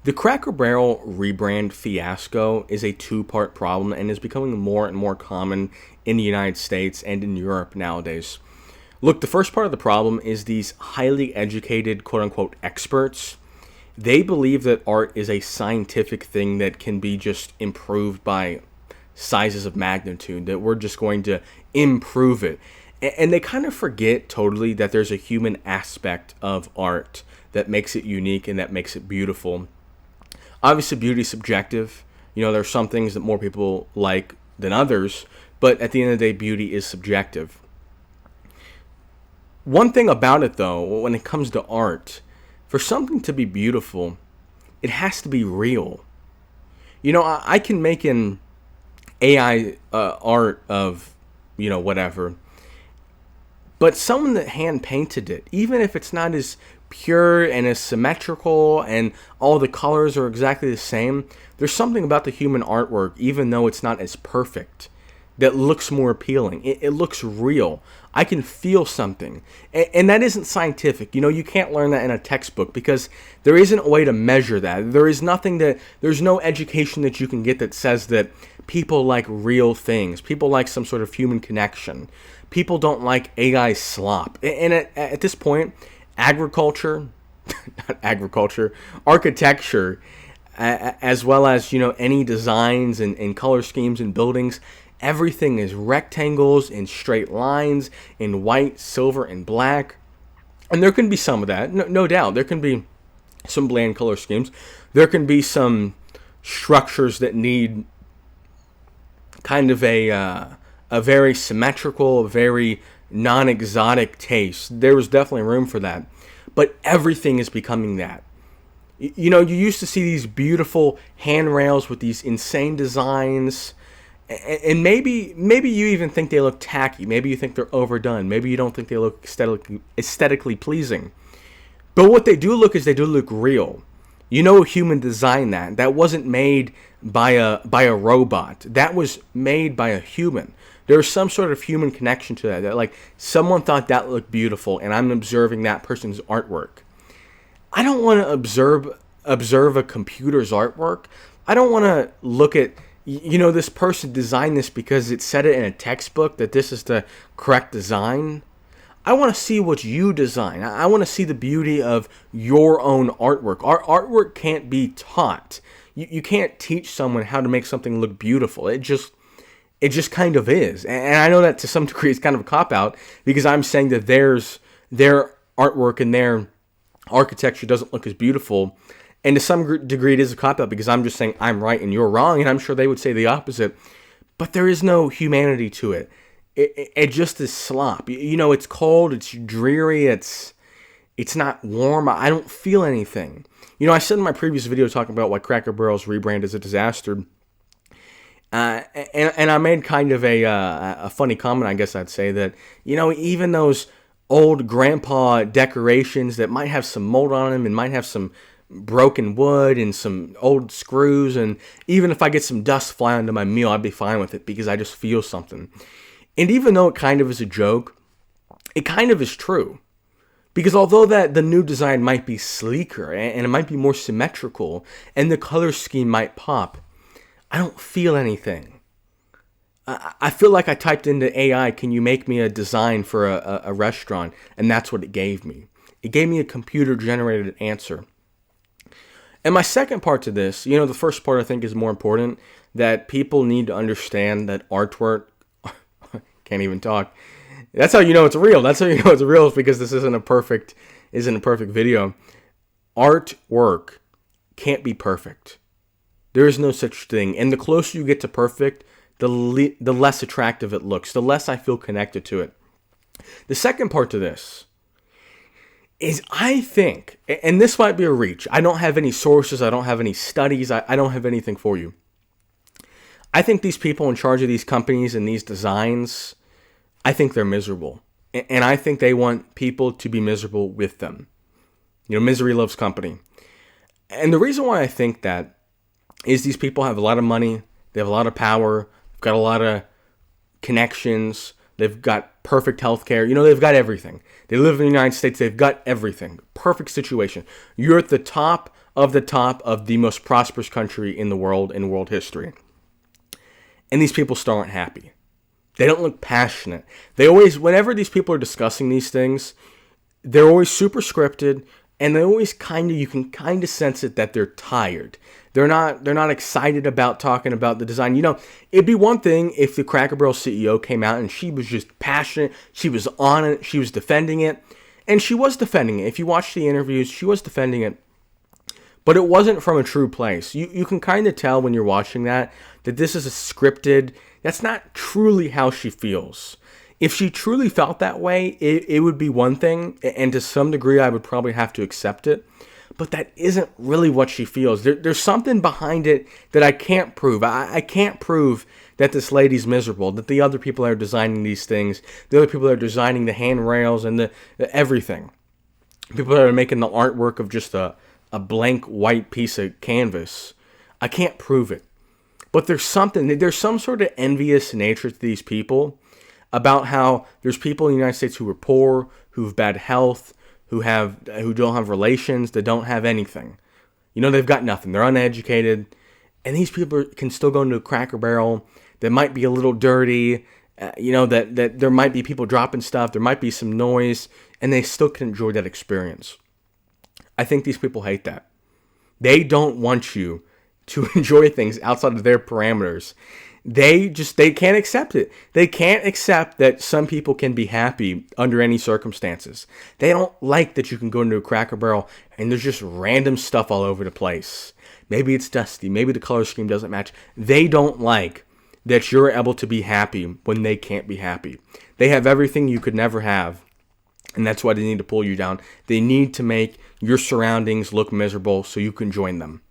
The Cracker Barrel rebrand fiasco is a two-part problem and is becoming more and more common in the United States and in Europe nowadays. Look, the first part of the problem is these highly educated, quote-unquote, experts. They believe that art is a scientific thing that can be just improved by sizes of magnitude, that we're just going to improve it. And they kind of forget totally that there's a human aspect of art that makes it unique and that makes it beautiful. Obviously, beauty is subjective. There's some things that more people like than others, but at the end of the day, beauty is subjective. One thing about it, though, when it comes to art, for something to be beautiful, it has to be real. I can make an AI art of, whatever, but someone that hand painted it, even if it's not as pure and as symmetrical and all the colors are exactly the same, there's something about the human artwork, even though it's not as perfect, that looks more appealing. It looks real. I can feel something. And that isn't scientific. You can't learn that in a textbook because there isn't a way to measure that. There's no education that you can get that says that people like real things. People like some sort of human connection. People don't like AI slop. And at this point, architecture, as well as, any designs and color schemes and buildings, everything is rectangles and straight lines in white, silver, and black. And there can be some of that, no doubt. There can be some bland color schemes. There can be some structures that need kind of a very symmetrical, very non-exotic taste. There was definitely room for that. But everything is becoming that. You used to see these beautiful handrails with these insane designs. And maybe you even think they look tacky. Maybe you think they're overdone. Maybe you don't think they look aesthetically pleasing. But what they do look real. A human designed that. That wasn't made by a robot. That was made by a human. There's some sort of human connection to that. That like someone thought that looked beautiful, and I'm observing that person's artwork. I don't want to observe a computer's artwork. I don't want to look at this person designed this because it said it in a textbook that this is the correct design. I want to see what you design. I want to see the beauty of your own artwork. Our artwork can't be taught. You can't teach someone how to make something look beautiful. It just kind of is. And I know that to some degree is kind of a cop-out because I'm saying that their artwork and their architecture doesn't look as beautiful. And to some degree it is a cop-out because I'm just saying I'm right and you're wrong, and I'm sure they would say the opposite. But there is no humanity to it. It just is slop. It's cold, it's dreary, it's not warm. I don't feel anything. I said in my previous video talking about why Cracker Barrel's rebrand is a disaster. And I made kind of a funny comment, I guess I'd say, that, even those old grandpa decorations that might have some mold on them and might have some broken wood and some old screws, and even if I get some dust flying onto my meal, I'd be fine with it because I just feel something. And even though it kind of is a joke, it kind of is true. Because although that the new design might be sleeker and it might be more symmetrical and the color scheme might pop, I don't feel anything. I feel like I typed into AI, can you make me a design for a restaurant? And that's what it gave me. It gave me a computer-generated answer. And my second part to this, the first part I think is more important, that people need to understand that artwork, can't even talk. That's how you know it's real. That's how you know it's real, because this isn't a perfect video. Artwork can't be perfect. There is no such thing. And the closer you get to perfect, the less attractive it looks, the less I feel connected to it. The second part to this is, I think, and this might be a reach, I don't have any sources, I don't have any studies, I don't have anything for you. I think these people in charge of these companies and these designs, I think they're miserable. And I think they want people to be miserable with them. Misery loves company. And the reason why I think that is these people have a lot of money, they have a lot of power, got a lot of connections, They've got perfect health care. You know, they've got everything. They live in the United States. They've got everything. Perfect situation. You're at the top of the most prosperous country in the world, in world history. And these people still aren't happy. They don't look passionate. They always, whenever these people are discussing these things, they're always super scripted, and they always you can kind of sense it that they're tired. They're not excited about talking about the design. You know, it'd be one thing if the Cracker Barrel CEO came out and she was just passionate, she was on it, she was defending it, and she was defending it. If you watch the interviews, she was defending it. But it wasn't from a true place. You can kind of tell when you're watching that this is a scripted, that's not truly how she feels. If she truly felt that way, it would be one thing, and to some degree I would probably have to accept it. But that isn't really what she feels. There's something behind it that I can't prove. I can't prove that this lady's miserable, that the other people that are designing these things, the other people that are designing the handrails and the everything, people that are making the artwork of just a blank white piece of canvas, I can't prove it. But there's some sort of envious nature to these people about how there's people in the United States who are poor, who have bad health, who don't have relations, that don't have anything. You know, they've got nothing. They're uneducated. And these people can still go into a Cracker Barrel that might be a little dirty, you know, that there might be people dropping stuff, there might be some noise, and they still can enjoy that experience. I think these people hate that. They don't want you to enjoy things outside of their parameters. They can't accept it. They can't accept that some people can be happy under any circumstances. They don't like that you can go into a Cracker Barrel and there's just random stuff all over the place. Maybe it's dusty. Maybe the color scheme doesn't match. They don't like that you're able to be happy when they can't be happy. They have everything you could never have, and that's why they need to pull you down. They need to make your surroundings look miserable so you can join them.